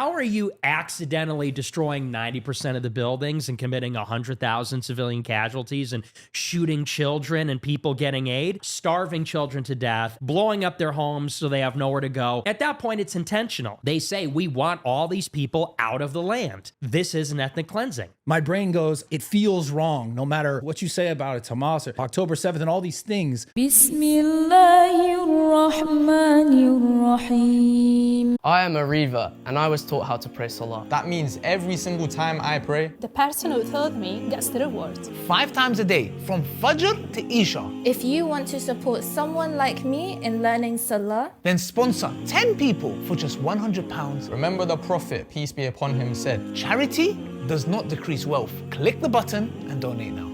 How are you accidentally destroying 90% of the buildings and committing 100,000 civilian casualties and shooting children and people getting aid, starving children to death, blowing up their homes so they have nowhere to go? At that point, it's intentional. They say, we want all these people out of the land. This is an ethnic cleansing. My brain goes, it feels wrong, no matter what you say about it, Hamas, or October 7th, and all these things. I am a Reva, and I was taught how to pray Salah. That means every single time I pray, the person who taught me gets the reward. 5 times a day, from Fajr to Isha. If you want to support someone like me in learning Salah, then sponsor 10 people for just £100. Remember the Prophet, peace be upon him, said, Charity does not decrease wealth. Click the button and donate now.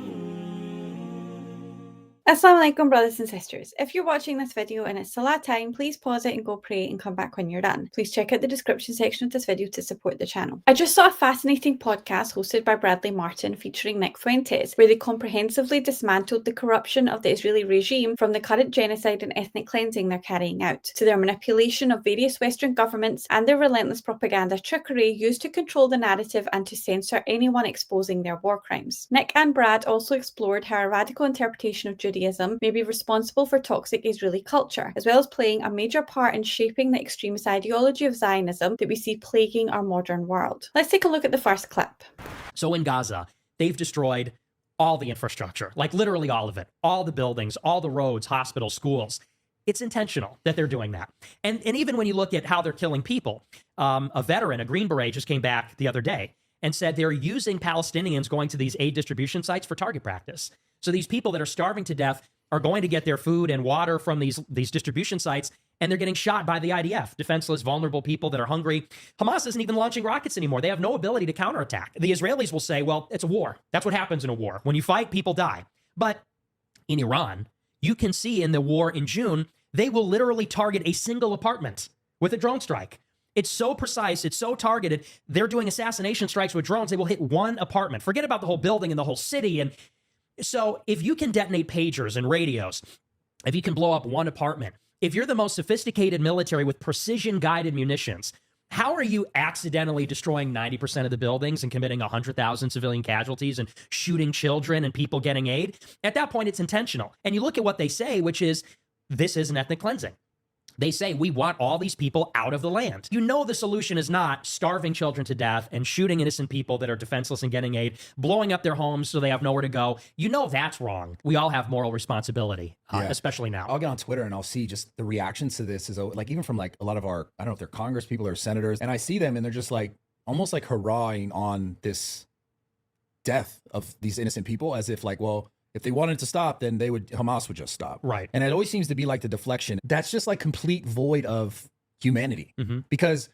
Assalamu alaikum, brothers and sisters. If you're watching this video and it's Salah time, please pause it and go pray and come back when you're done. Please check out the description section of this video to support the channel. I just saw a fascinating podcast hosted by Bradley Martyn featuring Fuentes, where they comprehensively dismantled the corruption of the Israeli regime, from the current genocide and ethnic cleansing they're carrying out, to their manipulation of various Western governments and their relentless propaganda trickery used to control the narrative and to censor anyone exposing their war crimes. Nick and Brad also explored how a radical interpretation of Judaism may be responsible for toxic Israeli culture, as well as playing a major part in shaping the extremist ideology of Zionism that we see plaguing our modern world. Let's take a look at the first clip. So in Gaza, they've destroyed all the infrastructure, like literally all of it, all the buildings, all the roads, hospitals, schools. It's intentional that they're doing that. And even when you look at how they're killing people, a veteran, a Green Beret, just came back the other day and said they're using Palestinians going to these aid distribution sites for target practice. So these people that are starving to death are going to get their food and water from these distribution sites, and they're getting shot by the IDF, defenseless, vulnerable people that are hungry. Hamas isn't even launching rockets anymore. They have no ability to counterattack. The Israelis will say, well, it's a war. That's what happens in a war. When you fight, people die. But in Iran, you can see in the war in June, they will literally target a single apartment with a drone strike. It's so precise. It's so targeted. They're doing assassination strikes with drones. They will hit one apartment. Forget about the whole building and the whole city. And so if you can detonate pagers and radios, if you can blow up one apartment, if you're the most sophisticated military with precision-guided munitions, how are you accidentally destroying 90% of the buildings and committing 100,000 civilian casualties and shooting children and people getting aid? At that point, it's intentional. And you look at what they say, which is, this is an ethnic cleansing. They say, we want all these people out of the land. You know the solution is not starving children to death and shooting innocent people that are defenseless and getting aid, blowing up their homes so they have nowhere to go. You know that's wrong. We all have moral responsibility, especially now. I'll get on Twitter and I'll see just the reactions to this, is like, even from like a lot of our, I don't know if they're Congress people or senators, and I see them and they're just like, almost like hurrahing on this death of these innocent people, as if like, well, if they wanted to stop, then Hamas would just stop. Right. And it always seems to be like the deflection. That's just like complete void of humanity. Because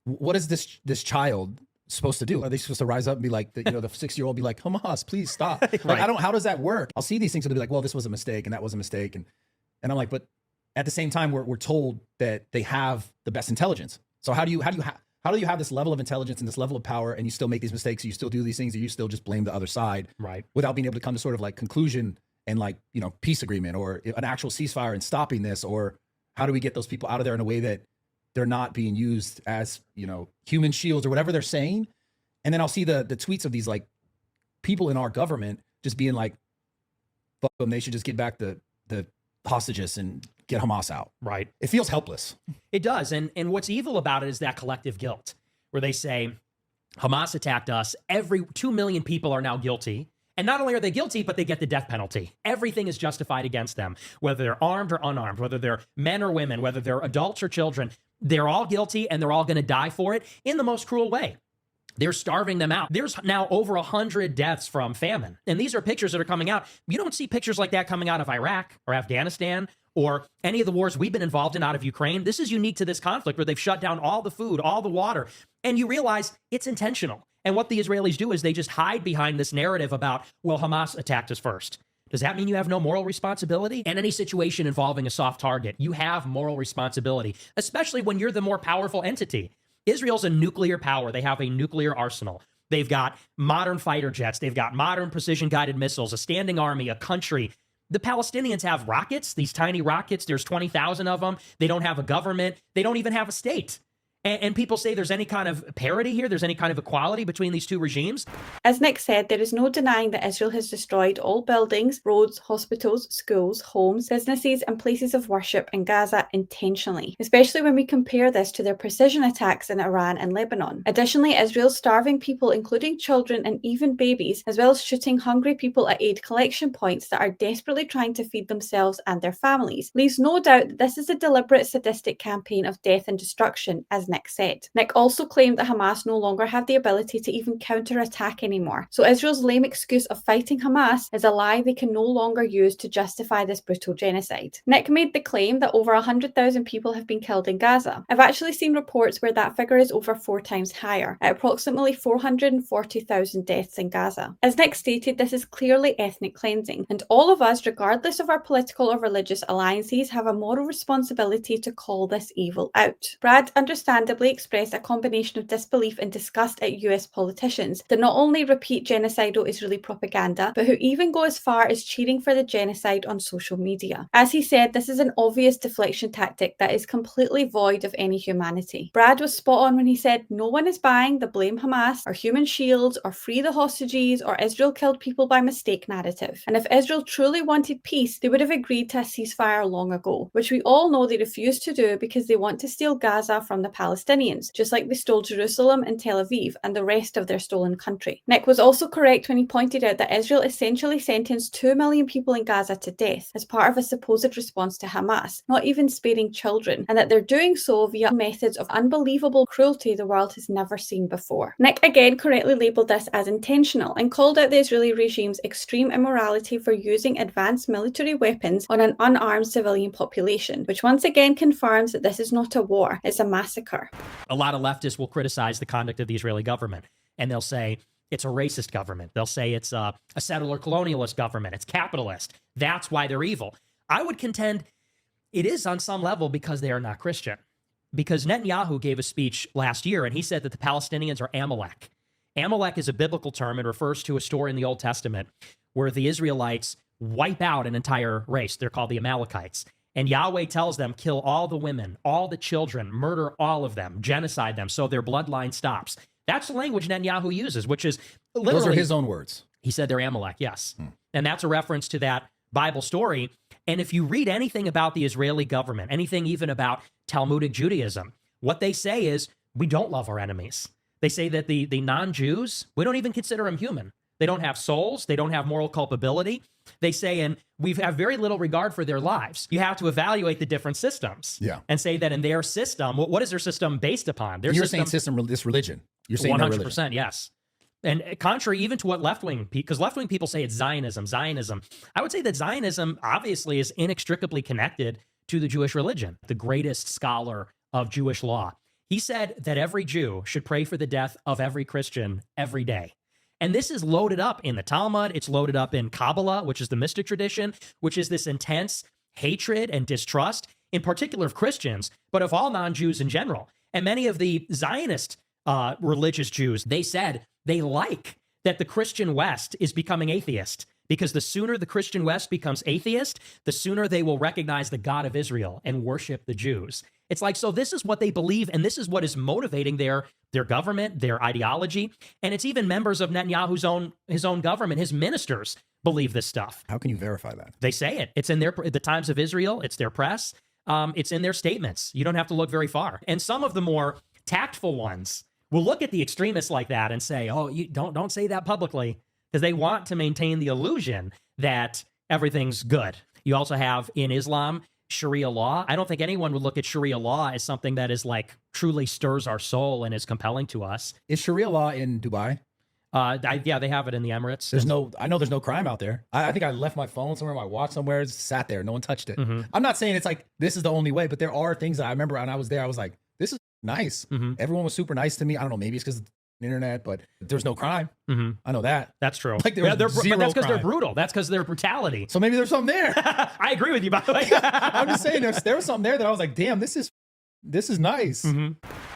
what is this child supposed to do? Are they supposed to rise up and be like, the 6-year-old be like, Hamas, please stop? Like, Right. how does that work? I'll see these things and they'll be like, well, this was a mistake and that was a mistake. And I'm like, but at the same time, we're told that they have the best intelligence. So how do you have this level of intelligence and this level of power, and you still make these mistakes, you still do these things, and you still just blame the other side, right, without being able to come to sort of like conclusion and like, peace agreement or an actual ceasefire and stopping this? Or how do we get those people out of there in a way that they're not being used as, human shields or whatever they're saying? And then I'll see the tweets of these like people in our government just being like, fuck them, they should just get back the hostages and get Hamas out. Right. It feels helpless. It does. And what's evil about it is that collective guilt, where they say Hamas attacked us. Every 2 million people are now guilty. And not only are they guilty, but they get the death penalty. Everything is justified against them, whether they're armed or unarmed, whether they're men or women, whether they're adults or children. They're all guilty and they're all going to die for it in the most cruel way. They're starving them out. There's now over 100 deaths from famine. And these are pictures that are coming out. You don't see pictures like that coming out of Iraq or Afghanistan or any of the wars we've been involved in out of Ukraine. This is unique to this conflict, where they've shut down all the food, all the water. And you realize it's intentional. And what the Israelis do is they just hide behind this narrative about, well, Hamas attacked us first. Does that mean you have no moral responsibility? In any situation involving a soft target, you have moral responsibility, especially when you're the more powerful entity. Israel's a nuclear power. They have a nuclear arsenal. They've got modern fighter jets. They've got modern precision-guided missiles, a standing army, a country. The Palestinians have rockets, these tiny rockets. There's 20,000 of them. They don't have a government. They don't even have a state. And people say there's any kind of parity here, there's any kind of equality between these two regimes. As Nick said, there is no denying that Israel has destroyed all buildings, roads, hospitals, schools, homes, businesses, and places of worship in Gaza intentionally, especially when we compare this to their precision attacks in Iran and Lebanon. Additionally, Israel's starving people, including children and even babies, as well as shooting hungry people at aid collection points that are desperately trying to feed themselves and their families, leaves no doubt that this is a deliberate, sadistic campaign of death and destruction, as Nick said. Nick also claimed that Hamas no longer have the ability to even counterattack anymore. So Israel's lame excuse of fighting Hamas is a lie they can no longer use to justify this brutal genocide. Nick made the claim that over 100,000 people have been killed in Gaza. I've actually seen reports where that figure is over 4 times higher, at approximately 440,000 deaths in Gaza. As Nick stated, this is clearly ethnic cleansing, and all of us, regardless of our political or religious alliances, have a moral responsibility to call this evil out. Brad understands expressed a combination of disbelief and disgust at US politicians that not only repeat genocidal Israeli propaganda, but who even go as far as cheering for the genocide on social media. As he said, this is an obvious deflection tactic that is completely void of any humanity. Brad was spot on when he said no one is buying the blame Hamas or human shields or free the hostages or Israel killed people by mistake narrative. And if Israel truly wanted peace, they would have agreed to a ceasefire long ago, which we all know they refused to do because they want to steal Gaza from the Palestinians, just like they stole Jerusalem and Tel Aviv and the rest of their stolen country. Nick was also correct when he pointed out that Israel essentially sentenced 2 million people in Gaza to death as part of a supposed response to Hamas, not even sparing children, and that they're doing so via methods of unbelievable cruelty the world has never seen before. Nick again correctly labelled this as intentional and called out the Israeli regime's extreme immorality for using advanced military weapons on an unarmed civilian population, which once again confirms that this is not a war, it's a massacre. A lot of leftists will criticize the conduct of the Israeli government, and they'll say it's a racist government. They'll say it's a settler colonialist government. It's capitalist. That's why they're evil. I would contend it is on some level because they are not Christian. Because Netanyahu gave a speech last year, and he said that the Palestinians are Amalek. Amalek is a biblical term. It refers to a story in the Old Testament where the Israelites wipe out an entire race. They're called the Amalekites. And Yahweh tells them, kill all the women, all the children, murder all of them, genocide them, so their bloodline stops. That's the language Netanyahu uses, which is literally... Those are his own words. He said they're Amalek, yes. And that's a reference to that Bible story. And if you read anything about the Israeli government, anything even about Talmudic Judaism, what they say is, we don't love our enemies. They say that the non-Jews, we don't even consider them human. They don't have souls. They don't have moral culpability. They say, and we have very little regard for their lives. You have to evaluate the different systems and say that in their system, what is their system based upon? You're saying system, this religion. You're saying 100%, yes. And contrary even to what left-wing, because left-wing people say it's Zionism, I would say that Zionism obviously is inextricably connected to the Jewish religion. The greatest scholar of Jewish law, he said that every Jew should pray for the death of every Christian every day. And this is loaded up in the Talmud. It's loaded up in Kabbalah, which is the mystic tradition, which is this intense hatred and distrust, in particular of Christians, but of all non-Jews in general. And many of the Zionist religious Jews, they said they like that the Christian West is becoming atheist, because the sooner the Christian West becomes atheist, the sooner they will recognize the God of Israel and worship the Jews. It's like, so this is what they believe, and this is what is motivating their government, their ideology, and it's even members of Netanyahu's his own government, his ministers believe this stuff. How can you verify that? They say it. It's in the Times of Israel. It's their press. It's in their statements. You don't have to look very far. And some of the more tactful ones will look at the extremists like that and say, oh, you don't say that publicly, because they want to maintain the illusion that everything's good. You also have in Islam, Sharia law. I don't think anyone would look at Sharia law as something that is like truly stirs our soul and is compelling to us. Is Sharia law in Dubai? Yeah, they have it in the Emirates. I know there's no crime out there. I think I left my phone somewhere, my watch somewhere, it's sat there. No one touched it. I'm not saying it's like, this is the only way, but there are things that I remember when I was there, I was like, this is nice. Everyone was super nice to me. I don't know, maybe it's because internet, but there's no crime. I know that. That's true. Like but that's because they're brutal. That's because they're brutality. So maybe there's something there. I agree with you, by the way. I'm just saying there was something there that I was like, damn, this is nice.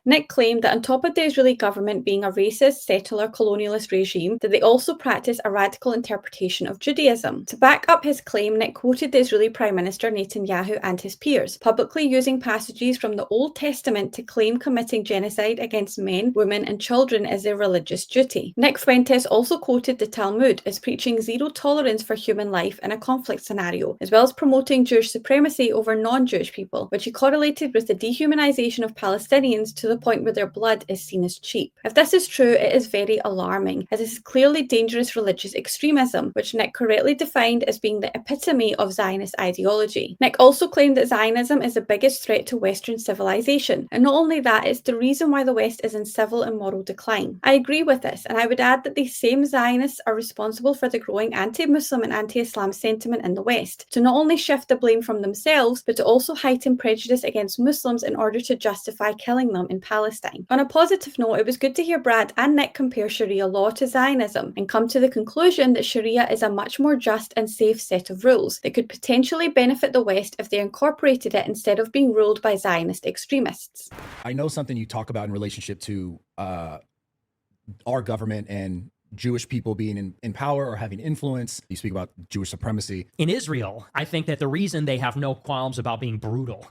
Nick claimed that on top of the Israeli government being a racist, settler, colonialist regime, that they also practice a radical interpretation of Judaism. To back up his claim, Nick quoted the Israeli Prime Minister Netanyahu and his peers, publicly using passages from the Old Testament to claim committing genocide against men, women and children is their religious duty. Nick Fuentes also quoted the Talmud as preaching zero tolerance for human life in a conflict scenario, as well as promoting Jewish supremacy over non-Jewish people, which he correlated with the dehumanization of Palestinians to the point where their blood is seen as cheap. If this is true, it is very alarming, as this is clearly dangerous religious extremism, which Nick correctly defined as being the epitome of Zionist ideology. Nick also claimed that Zionism is the biggest threat to Western civilization, and not only that, it's the reason why the West is in civil and moral decline. I agree with this, and I would add that these same Zionists are responsible for the growing anti-Muslim and anti-Islam sentiment in the West, to not only shift the blame from themselves, but to also heighten prejudice against Muslims in order to justify killing them in Palestine. On a positive note, it was good to hear Brad and Nick compare Sharia law to Zionism and come to the conclusion that Sharia is a much more just and safe set of rules that could potentially benefit the West if they incorporated it instead of being ruled by Zionist extremists. I know something you talk about in relationship to our government and Jewish people being in power or having influence. You speak about Jewish supremacy. In Israel, I think that the reason they have no qualms about being brutal,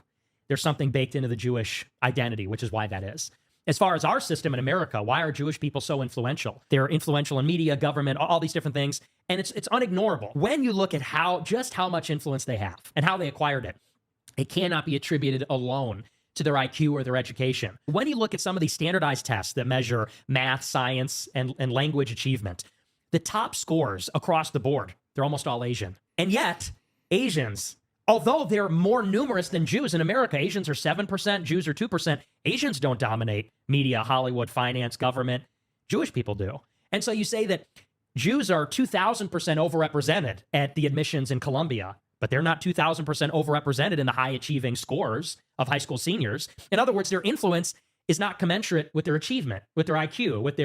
there's something baked into the Jewish identity, which is why that is. As far as our system in America, why are Jewish people so influential? They're influential in media, government, all these different things, and it's unignorable. When you look at just how much influence they have and how they acquired it, it cannot be attributed alone to their IQ or their education. When you look at some of these standardized tests that measure math, science, and language achievement, the top scores across the board, they're almost all Asian. And yet, Asians, although they're more numerous than Jews in America, Asians are 7%, Jews are 2%, Asians don't dominate media, Hollywood, finance, government. Jewish people do. And so you say that Jews are 2,000% overrepresented at the admissions in Columbia, but they're not 2,000% overrepresented in the high achieving scores of high school seniors. In other words, their influence is not commensurate with their achievement, with their IQ, with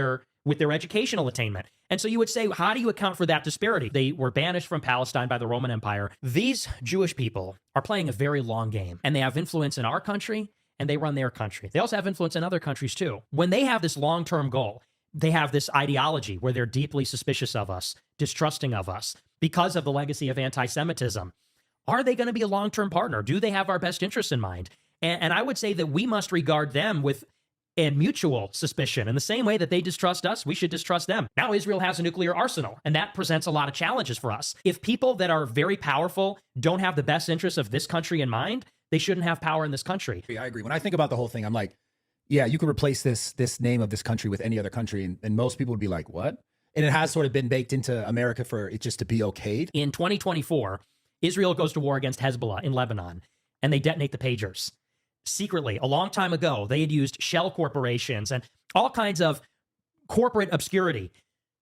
their educational attainment. And so you would say, how do you account for that disparity? They were banished from Palestine by the Roman Empire. These Jewish people are playing a very long game, and they have influence in our country, and they run their country. They also have influence in other countries too. When they have this long-term goal, they have this ideology where they're deeply suspicious of us, distrusting of us, because of the legacy of anti-Semitism. Are they going to be a long-term partner? Do they have our best interests in mind? And I would say that we must regard them with a mutual suspicion. In the same way that they distrust us, we should distrust them. Now Israel has a nuclear arsenal, and that presents a lot of challenges for us. If people that are very powerful don't have the best interests of this country in mind, they shouldn't have power in this country. I agree. When I think about the whole thing, I'm like, yeah, you could replace this name of this country with any other country, and most people would be like, what? And it has sort of been baked into America for it just to be okayed. In 2024, Israel goes to war against Hezbollah in Lebanon, and they detonate the pagers. Secretly, a long time ago, they had used shell corporations and all kinds of corporate obscurity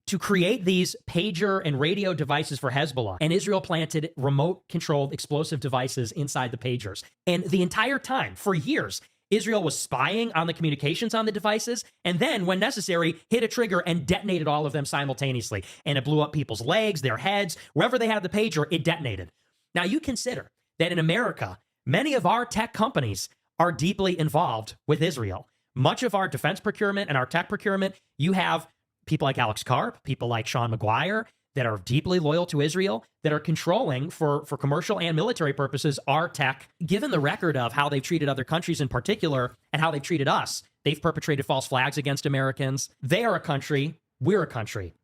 to create these pager and radio devices for Hezbollah. And Israel planted remote-controlled explosive devices inside the pagers. And the entire time, for years, Israel was spying on the communications on the devices, and then, when necessary, hit a trigger and detonated all of them simultaneously. And it blew up people's legs, their heads, wherever they had the pager, it detonated. Now, you consider that in America, many of our tech companies are deeply involved with Israel. Much of our defense procurement and our tech procurement, you have people like Alex Karp, people like Sean McGuire, that are deeply loyal to Israel, that are controlling for commercial and military purposes our tech. Given the record of how they've treated other countries in particular and how they've treated us, they've perpetrated false flags against Americans. They are a country, we're a country.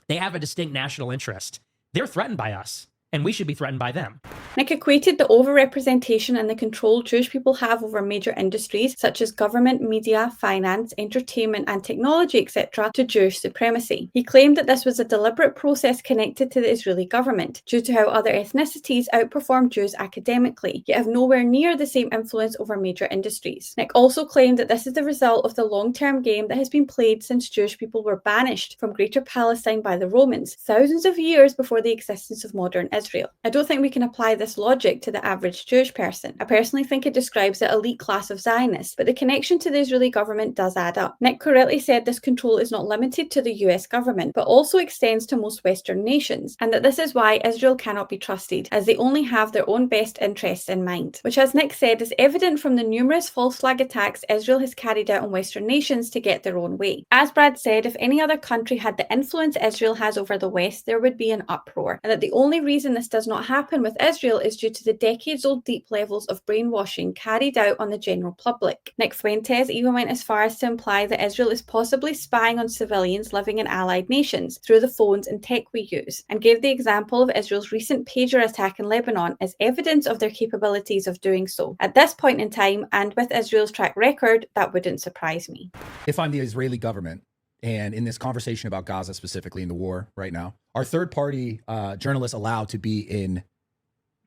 They have a distinct national interest. They're threatened by us, and we should be threatened by them. Nick equated the overrepresentation and the control Jewish people have over major industries such as government, media, finance, entertainment and technology, etc. to Jewish supremacy. He claimed that this was a deliberate process connected to the Israeli government, due to how other ethnicities outperform Jews academically, yet have nowhere near the same influence over major industries. Nick also claimed that this is the result of the long-term game that has been played since Jewish people were banished from Greater Palestine by the Romans, thousands of years before the existence of modern Israel. I don't think we can apply this logic to the average Jewish person. I personally think it describes the elite class of Zionists, but the connection to the Israeli government does add up. Nick correctly said this control is not limited to the US government, but also extends to most Western nations, and that this is why Israel cannot be trusted, as they only have their own best interests in mind, which, as Nick said, is evident from the numerous false flag attacks Israel has carried out on Western nations to get their own way. As Brad said, if any other country had the influence Israel has over the West, there would be an uproar, and that the only reason this does not happen with Israel is due to the decades-old deep levels of brainwashing carried out on the general public. Nick Fuentes even went as far as to imply that Israel is possibly spying on civilians living in allied nations through the phones and tech we use, and gave the example of Israel's recent pager attack in Lebanon as evidence of their capabilities of doing so. At this point in time, and with Israel's track record, that wouldn't surprise me. If I'm the Israeli government, and in this conversation about Gaza specifically in the war right now, are third-party journalists allowed to be in,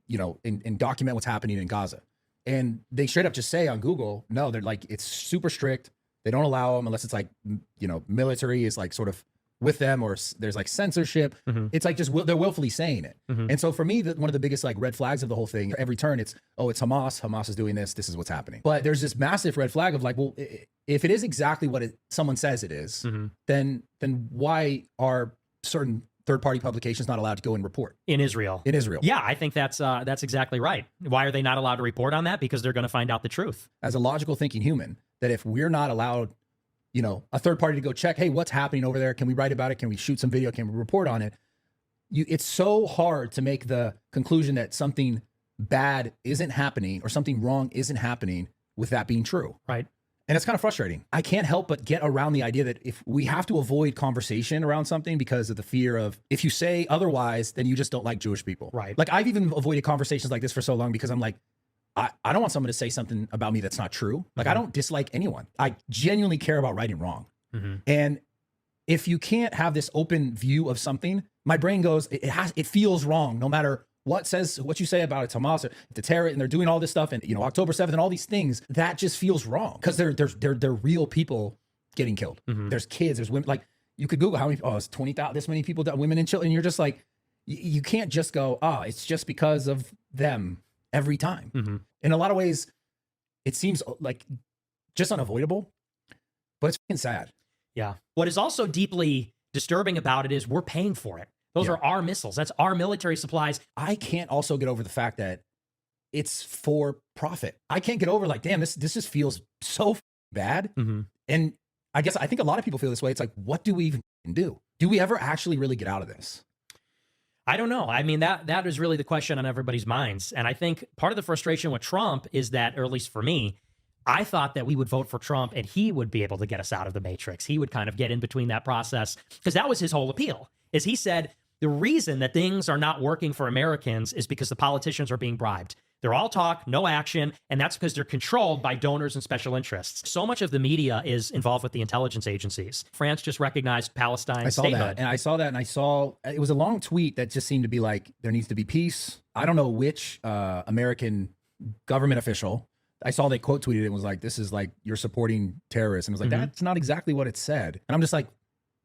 in document what's happening in Gaza? And they straight up just say on Google, no, they're like, it's super strict. They don't allow them unless it's like, military is like sort of with them, or there's like censorship. It's like just they're willfully saying it. And so for me, one of the biggest like red flags of the whole thing, every turn, it's Hamas. Hamas is doing this. This is what's happening. But there's this massive red flag of like, well, if it is exactly what someone says it is, then why are certain third-party publications not allowed to go and report in Israel? Yeah, I think that's exactly right. Why are they not allowed to report on that? Because they're going to find out the truth. As a logical thinking human, that if we're not allowed, a third party to go check, hey, what's happening over there? Can we write about it? Can we shoot some video? Can we report on it? It's so hard to make the conclusion that something bad isn't happening or something wrong isn't happening with that being true. Right. And it's kind of frustrating. I can't help but get around the idea that if we have to avoid conversation around something because of the fear of, if you say otherwise, then you just don't like Jewish people. Right. Like I've even avoided conversations like this for so long because I'm like, I don't want someone to say something about me that's not true. Like I don't dislike anyone. I genuinely care about right and wrong. And if you can't have this open view of something, my brain goes, it feels wrong no matter what you say about it, Hamas, the terror, and they're doing all this stuff, and October 7th and all these things, that just feels wrong because they're real people getting killed. There's kids, there's women. Like you could Google how many, it's 20,000, this many people, women and children. And you're just like, you can't just go, it's just because of them every time. In a lot of ways, it seems like just unavoidable, but it's fucking sad. Yeah. What is also deeply disturbing about it is we're paying for it. Those are our missiles. That's our military supplies. I can't also get over the fact that it's for profit. I can't get over like, damn, this just feels so bad. And I think a lot of people feel this way. It's like, what do we even do? Do we ever actually really get out of this? I don't know. I mean, that is really the question on everybody's minds. And I think part of the frustration with Trump is that, or at least for me, I thought that we would vote for Trump and he would be able to get us out of the matrix. He would kind of get in between that process because that was his whole appeal, is he said the reason that things are not working for Americans is because the politicians are being bribed. They're all talk, no action, and that's because they're controlled by donors and special interests. So much of the media is involved with the intelligence agencies. France just recognized Palestine's statehood. I saw that, and I saw it was a long tweet that just seemed to be like, there needs to be peace. I don't know which American government official. I saw they quote tweeted it and was like, this is like, you're supporting terrorists. And it was like, that's not exactly what it said. And I'm just like,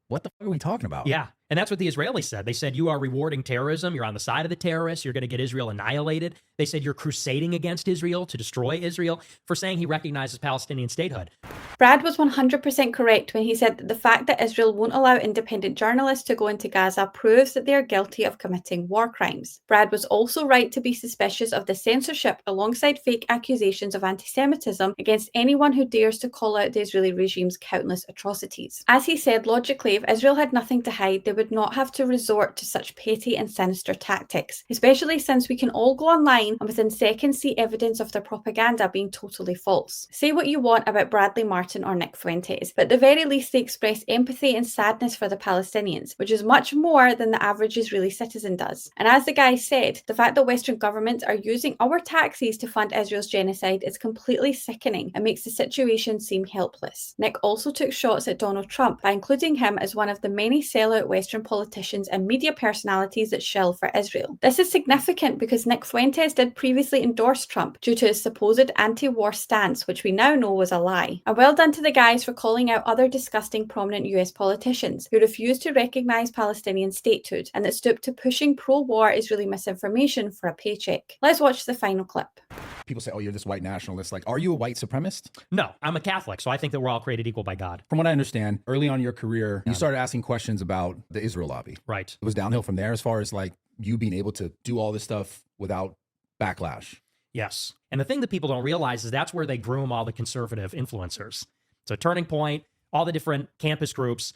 what the fuck are we talking about? Yeah. And that's what the Israelis said. They said, you are rewarding terrorism. You're on the side of the terrorists. You're going to get Israel annihilated. They said you're crusading against Israel to destroy Israel for saying he recognizes Palestinian statehood. Brad was 100% correct when he said that the fact that Israel won't allow independent journalists to go into Gaza proves that they are guilty of committing war crimes. Brad was also right to be suspicious of the censorship alongside fake accusations of anti-Semitism against anyone who dares to call out the Israeli regime's countless atrocities. As he said, logically, if Israel had nothing to hide, they would not have to resort to such petty and sinister tactics, especially since we can all go online and within seconds see evidence of their propaganda being totally false. Say what you want about Bradley Martyn or Nick Fuentes, but at the very least they express empathy and sadness for the Palestinians, which is much more than the average Israeli citizen does. And as the guy said, the fact that Western governments are using our taxes to fund Israel's genocide is completely sickening and makes the situation seem helpless. Nick also took shots at Donald Trump by including him as one of the many sellout Western Western politicians and media personalities that shill for Israel. This is significant because Nick Fuentes did previously endorse Trump due to his supposed anti-war stance, which we now know was a lie. And well done to the guys for calling out other disgusting prominent US politicians who refused to recognise Palestinian statehood and that stooped to pushing pro-war Israeli misinformation for a paycheck. Let's watch the final clip. People say, oh, you're this white nationalist. Like, are you a white supremacist? No, I'm a Catholic, so I think that we're all created equal by God. From what I understand, early on in your career, you started asking questions about the Israel lobby. Right. It was downhill from there as far as like you being able to do all this stuff without backlash. Yes. And the thing that people don't realize is that's where they groom all the conservative influencers. It's a turning point, all the different campus groups.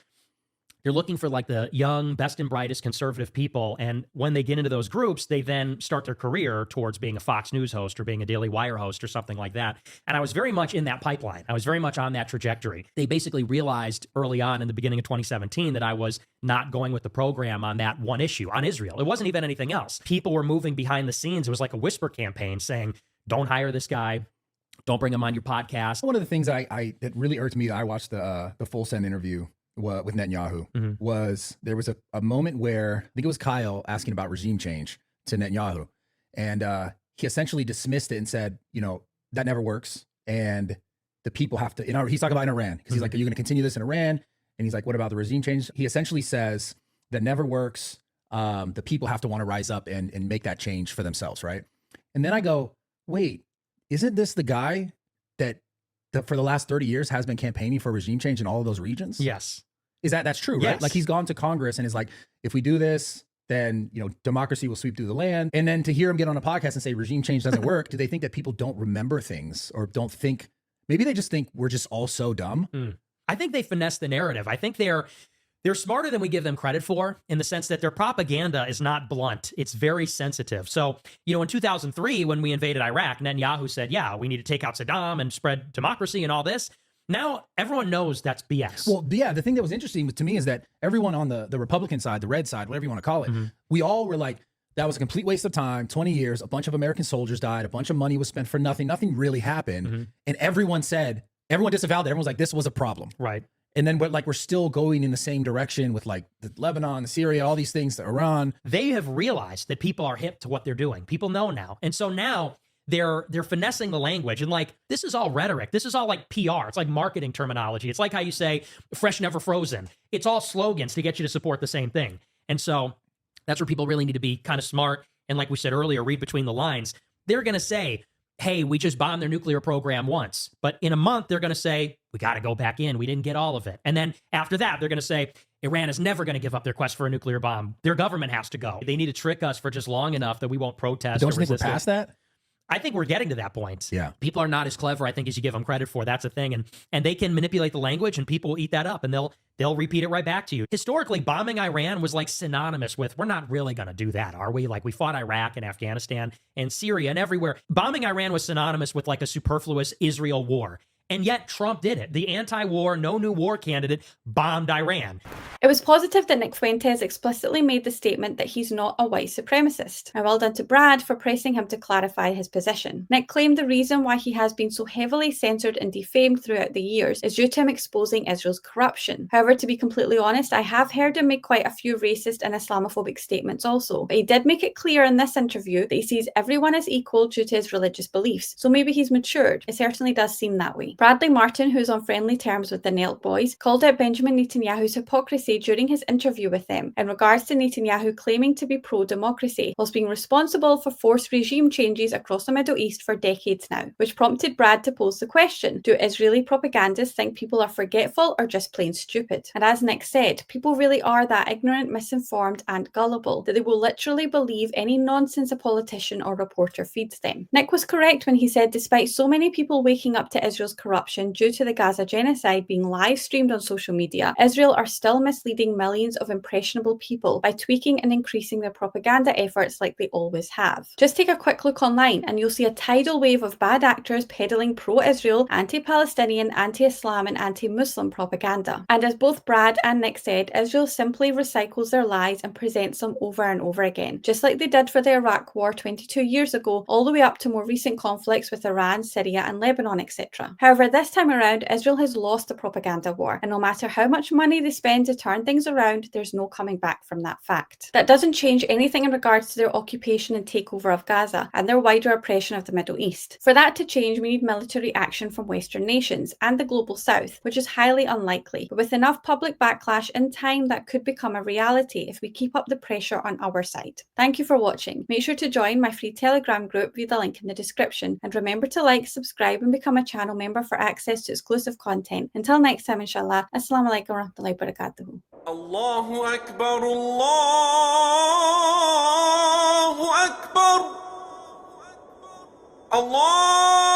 They're looking for like the young, best and brightest conservative people. And when they get into those groups, they then start their career towards being a Fox News host or being a Daily Wire host or something like that. And I was very much in that pipeline. I was very much on that trajectory. They basically realized early on in the beginning of 2017 that I was not going with the program on that one issue, on Israel. It wasn't even anything else. People were moving behind the scenes. It was like a whisper campaign saying, don't hire this guy. Don't bring him on your podcast. One of the things that really irked me, I watched the Full Send interview with Netanyahu, was there was a moment where I think it was Kyle asking about regime change to Netanyahu. And he essentially dismissed it and said, you know, that never works. And the people have to, he's talking about in Iran, because he's like, are you going to continue this in Iran? And he's like, what about the regime change? He essentially says that never works. The people have to want to rise up and make that change for themselves, right? And then I go, wait, isn't this the guy that for the last 30 years has been campaigning for regime change in all of those regions? Yes. That's true, right? Yes. Like he's gone to Congress and is like, if we do this, then, democracy will sweep through the land. And then to hear him get on a podcast and say regime change doesn't work, do they think that people don't remember things or don't think, maybe they just think we're just all so dumb? I think they finesse the narrative. I think they're smarter than we give them credit for, in the sense that their propaganda is not blunt. It's very sensitive. So, in 2003, when we invaded Iraq, Netanyahu said, yeah, we need to take out Saddam and spread democracy and all this. Now, everyone knows that's BS. Well, yeah, the thing that was interesting to me is that everyone on the Republican side, the red side, whatever you want to call it, we all were like, that was a complete waste of time, 20 years, a bunch of American soldiers died, a bunch of money was spent for nothing really happened. And everyone disavowed it. Everyone was like, this was a problem. Right. And then we're still going in the same direction with like the Lebanon, Syria, all these things, Iran. They have realized that people are hip to what they're doing. People know now. And so now they're finessing the language, and like, this is all rhetoric. This is all like PR. It's like marketing terminology. It's like how you say fresh, never frozen. It's all slogans to get you to support the same thing. And so that's where people really need to be kind of smart. And like we said earlier, read between the lines. They're going to say, hey, we just bombed their nuclear program once. But in a month, they're going to say, we got to go back in. We didn't get all of it. And then after that, they're going to say, Iran is never going to give up their quest for a nuclear bomb. Their government has to go. They need to trick us for just long enough that we won't protest. Don't you think we're past that? I think we're getting to that point. Yeah. People are not as clever, I think, as you give them credit for. That's a thing. And they can manipulate the language, and people will eat that up, and they'll repeat it right back to you. Historically, bombing Iran was like synonymous with, we're not really going to do that, are we? Like, we fought Iraq and Afghanistan and Syria and everywhere. Bombing Iran was synonymous with like a superfluous Israel war. And yet Trump did it. The anti-war, no new war candidate bombed Iran. It was positive that Nick Fuentes explicitly made the statement that he's not a white supremacist. And well done to Brad for pressing him to clarify his position. Nick claimed the reason why he has been so heavily censored and defamed throughout the years is due to him exposing Israel's corruption. However, to be completely honest, I have heard him make quite a few racist and Islamophobic statements also. But he did make it clear in this interview that he sees everyone as equal due to his religious beliefs. So maybe he's matured. It certainly does seem that way. Bradley Martyn, who's on friendly terms with the Nelk boys, called out Benjamin Netanyahu's hypocrisy during his interview with them in regards to Netanyahu claiming to be pro-democracy whilst being responsible for forced regime changes across the Middle East for decades now, which prompted Brad to pose the question, do Israeli propagandists think people are forgetful or just plain stupid? And as Nick said, people really are that ignorant, misinformed and gullible that they will literally believe any nonsense a politician or reporter feeds them. Nick was correct when he said despite so many people waking up to Israel's corruption due to the Gaza genocide being live streamed on social media, Israel are still misleading millions of impressionable people by tweaking and increasing their propaganda efforts like they always have. Just take a quick look online and you'll see a tidal wave of bad actors peddling pro-Israel, anti-Palestinian, anti-Islam and anti-Muslim propaganda. And as both Brad and Nick said, Israel simply recycles their lies and presents them over and over again, just like they did for the Iraq War 22 years ago, all the way up to more recent conflicts with Iran, Syria and Lebanon, etc. However, However, this time around, Israel has lost the propaganda war, and no matter how much money they spend to turn things around, there's no coming back from that fact. That doesn't change anything in regards to their occupation and takeover of Gaza and their wider oppression of the Middle East. For that to change, we need military action from Western nations and the global South, which is highly unlikely, but with enough public backlash in time, that could become a reality if we keep up the pressure on our side. Thank you for watching. Make sure to join my free Telegram group via the link in the description, and remember to like, subscribe and become a channel member for access to exclusive content. Until next time, inshallah, Assalamu alaikum wa rahmatullahi wa barakatuhu. Allahu Akbar, Allahu Akbar, Allah.